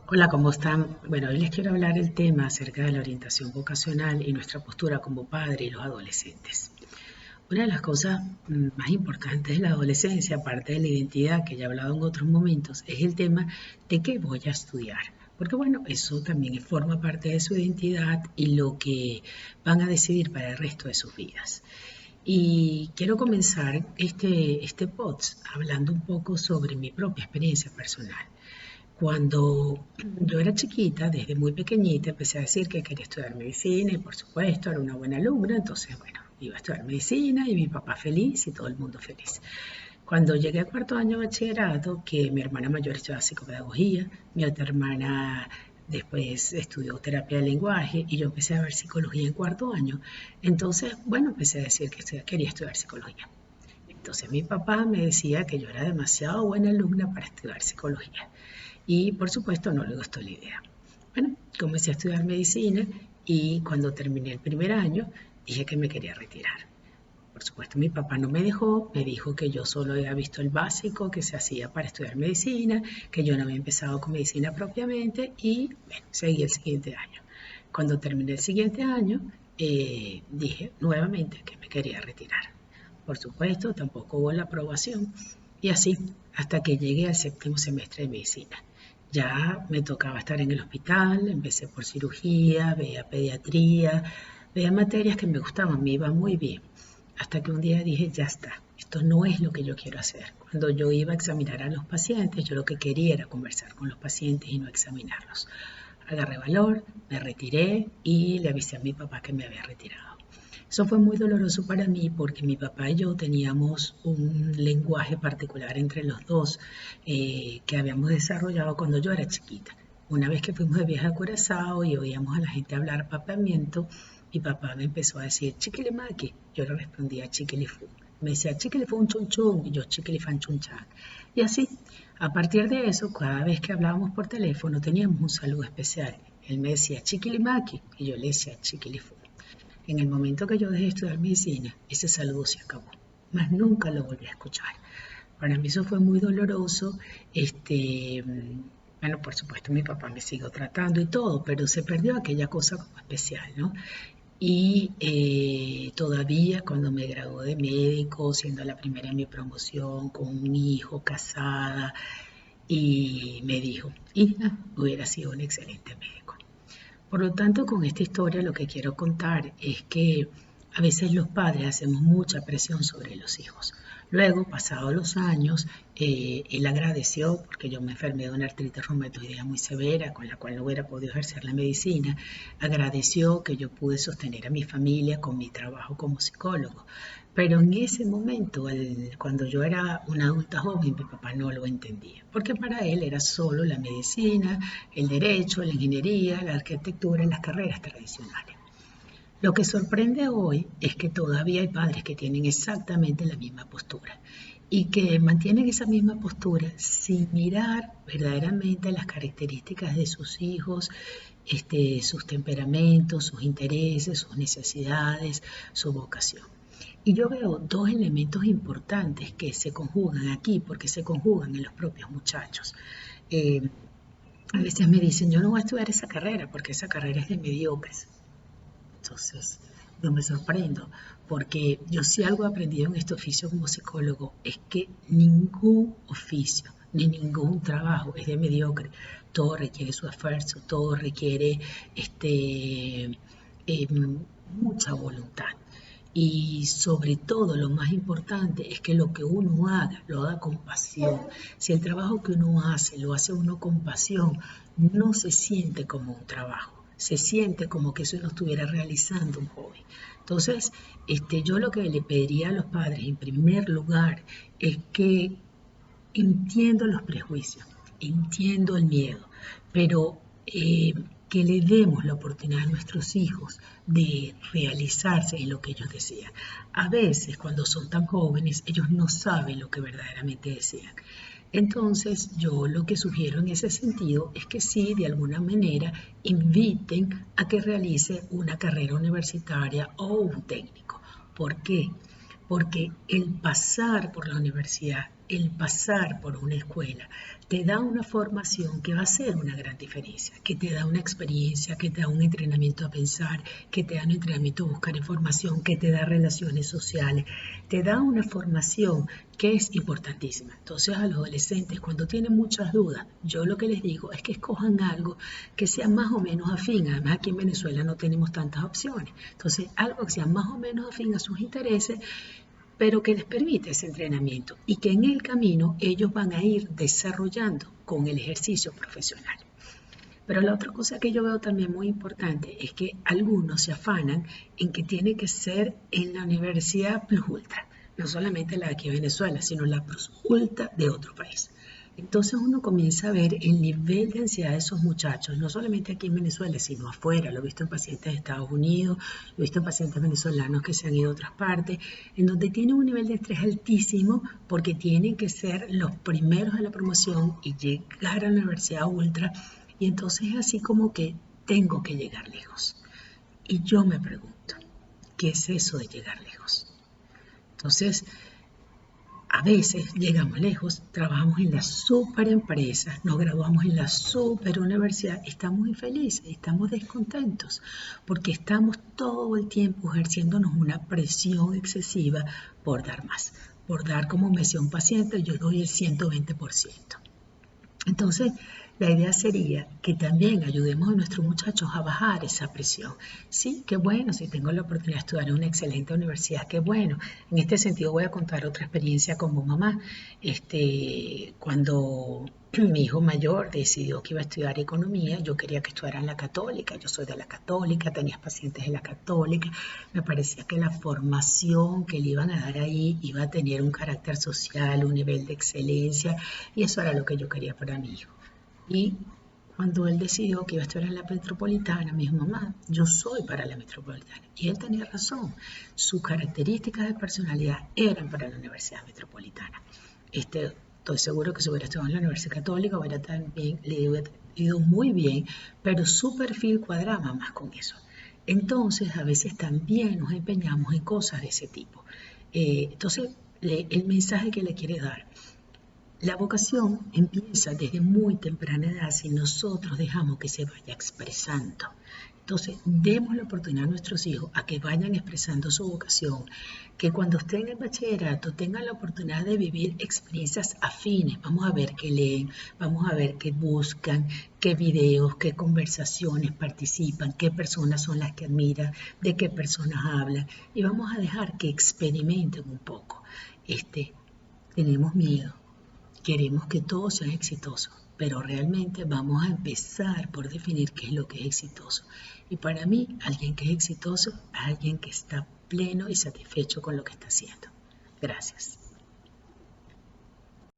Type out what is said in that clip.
Hola, ¿cómo están? Bueno, hoy les quiero hablar el tema acerca de la orientación vocacional y nuestra postura como padre y los adolescentes. Una de las cosas más importantes de la adolescencia, aparte de la identidad que ya he hablado en otros momentos, es el tema de qué voy a estudiar. Porque bueno, eso también forma parte de su identidad y lo que van a decidir para el resto de sus vidas. Y quiero comenzar este post hablando un poco sobre mi propia experiencia personal. Cuando yo era chiquita, desde muy pequeñita, empecé a decir que quería estudiar medicina y por supuesto era una buena alumna, entonces bueno, iba a estudiar medicina y mi papá feliz y todo el mundo feliz. Cuando llegué a cuarto año de bachillerato, que mi hermana mayor estudiaba psicopedagogía, mi otra hermana después estudió terapia de lenguaje y yo empecé a ver psicología en cuarto año, entonces bueno, empecé a decir que quería estudiar psicología. Entonces mi papá me decía que yo era demasiado buena alumna para estudiar psicología. Y por supuesto no le gustó la idea. Bueno, comencé a estudiar medicina y cuando terminé el primer año dije que me quería retirar. Por supuesto mi papá no me dejó, me dijo que yo solo había visto el básico que se hacía para estudiar medicina, que yo no había empezado con medicina propiamente y bueno, seguí el siguiente año. Cuando terminé el siguiente año dije nuevamente que me quería retirar. Por supuesto tampoco hubo la aprobación y así hasta que llegué al séptimo semestre de medicina. Ya me tocaba estar en el hospital, empecé por cirugía, veía pediatría, veía materias que me gustaban, me iba muy bien. Hasta que un día dije, ya está, esto no es lo que yo quiero hacer. Cuando yo iba a examinar a los pacientes, yo lo que quería era conversar con los pacientes y no examinarlos. Agarré valor, me retiré y le avisé a mi papá que me había retirado. Eso fue muy doloroso para mí porque mi papá y yo teníamos un lenguaje particular entre los dos que habíamos desarrollado cuando yo era chiquita. Una vez que fuimos de viaje a Curazao y oíamos a la gente hablar papeamiento, mi papá me empezó a decir chiquilimaki. Yo le respondía chiquilifú. Me decía chiquilifún chun chun y yo chiquilifán chun chan. Y así, a partir de eso, cada vez que hablábamos por teléfono teníamos un saludo especial. Él me decía chiquilimaki y yo le decía chiquilifú. En el momento que yo dejé de estudiar medicina, ese saludo se acabó, más nunca lo volví a escuchar. Para mí eso fue muy doloroso. Bueno, por supuesto mi papá me siguió tratando y todo, pero se perdió aquella cosa como especial, ¿no? Y todavía cuando me gradué de médico, siendo la primera en mi promoción, con un hijo, casada, y me dijo, hija, hubiera sido un excelente médico. Por lo tanto, con esta historia lo que quiero contar es que a veces los padres hacemos mucha presión sobre los hijos. Luego, pasados los años, él agradeció porque yo me enfermé de una artritis reumatoidea muy severa con la cual no hubiera podido ejercer la medicina. Agradeció que yo pude sostener a mi familia con mi trabajo como psicólogo. Pero en ese momento, cuando yo era una adulta joven, mi papá no lo entendía, porque para él era solo la medicina, el derecho, la ingeniería, la arquitectura y las carreras tradicionales. Lo que sorprende hoy es que todavía hay padres que tienen exactamente la misma postura y que mantienen esa misma postura sin mirar verdaderamente las características de sus hijos, sus temperamentos, sus intereses, sus necesidades, su vocación. Y yo veo dos elementos importantes que se conjugan aquí, porque se conjugan en los propios muchachos. Eh, a veces me dicen, yo no voy a estudiar esa carrera porque esa carrera es de mediocres. Entonces, yo me sorprendo, porque yo sí algo he aprendido en este oficio como psicólogo, es que ningún oficio ni ningún trabajo es de mediocre. Todo requiere su esfuerzo, todo requiere eh, mucha voluntad. Y sobre todo lo más importante es que lo que uno haga, lo haga con pasión. Si el trabajo que uno hace, lo hace uno con pasión, no se siente como un trabajo, se siente como que eso uno estuviera realizando un hobby. Entonces, yo lo que le pediría a los padres en primer lugar es que entiendo los prejuicios, entiendo el miedo, pero que le demos la oportunidad a nuestros hijos de realizarse en lo que ellos desean. A veces, cuando son tan jóvenes, ellos no saben lo que verdaderamente desean. Entonces, yo lo que sugiero en ese sentido es que sí, de alguna manera, inviten a que realice una carrera universitaria o un técnico. ¿Por qué? Porque el pasar por la universidad el pasar por una escuela te da una formación que va a ser una gran diferencia, que te da una experiencia, que te da un entrenamiento a pensar, que te da un entrenamiento a buscar información, que te da relaciones sociales, te da una formación que es importantísima. Entonces a los adolescentes cuando tienen muchas dudas, yo lo que les digo es que escojan algo que sea más o menos afín. Además aquí en Venezuela no tenemos tantas opciones. Entonces algo que sea más o menos afín a sus intereses, pero que les permite ese entrenamiento y que en el camino ellos van a ir desarrollando con el ejercicio profesional. Pero la otra cosa que yo veo también muy importante es que algunos se afanan en que tiene que ser en la Universidad Plus Ultra, no solamente la de aquí en Venezuela, sino la Plus Ultra de otro país. Entonces uno comienza a ver el nivel de ansiedad de esos muchachos, no solamente aquí en Venezuela, sino afuera. Lo he visto en pacientes de Estados Unidos, lo he visto en pacientes venezolanos que se han ido a otras partes, en donde tienen un nivel de estrés altísimo porque tienen que ser los primeros de la promoción y llegar a la Universidad Ultra. Y entonces es así como que tengo que llegar lejos. Y yo me pregunto, ¿qué es eso de llegar lejos? Entonces, a veces llegamos lejos, trabajamos en las super empresas, nos graduamos en la super universidad, estamos infelices, estamos descontentos, porque estamos todo el tiempo ejerciéndonos una presión excesiva por dar más, por dar, como me decía un paciente, yo doy el 120%. Entonces, la idea sería que también ayudemos a nuestros muchachos a bajar esa presión. Sí, qué bueno, si tengo la oportunidad de estudiar en una excelente universidad, qué bueno. En este sentido voy a contar otra experiencia como mamá. Cuando mi hijo mayor decidió que iba a estudiar economía, yo quería que estudiara en la católica. Yo soy de la católica, tenía pacientes de la católica. Me parecía que la formación que le iban a dar ahí iba a tener un carácter social, un nivel de excelencia, y eso era lo que yo quería para mi hijo. Y cuando él decidió que iba a estudiar en la metropolitana, me dijo, mamá, yo soy para la metropolitana. Y él tenía razón. Sus características de personalidad eran para la Universidad Metropolitana. Estoy seguro que si hubiera estudiado en la Universidad Católica hubiera también, le hubiera ido muy bien, pero su perfil cuadraba más con eso. Entonces, a veces también nos empeñamos en cosas de ese tipo. Entonces, el mensaje que le quiere dar: la vocación empieza desde muy temprana edad si nosotros dejamos que se vaya expresando. Entonces, demos la oportunidad a nuestros hijos a que vayan expresando su vocación, que cuando estén en el bachillerato tengan la oportunidad de vivir experiencias afines. Vamos a ver qué leen, vamos a ver qué buscan, qué videos, qué conversaciones participan, qué personas son las que admiran, de qué personas hablan, y vamos a dejar que experimenten un poco. Tenemos miedo. Queremos que todo sea exitoso, pero realmente vamos a empezar por definir qué es lo que es exitoso. Y para mí, alguien que es exitoso es alguien que está pleno y satisfecho con lo que está haciendo. Gracias.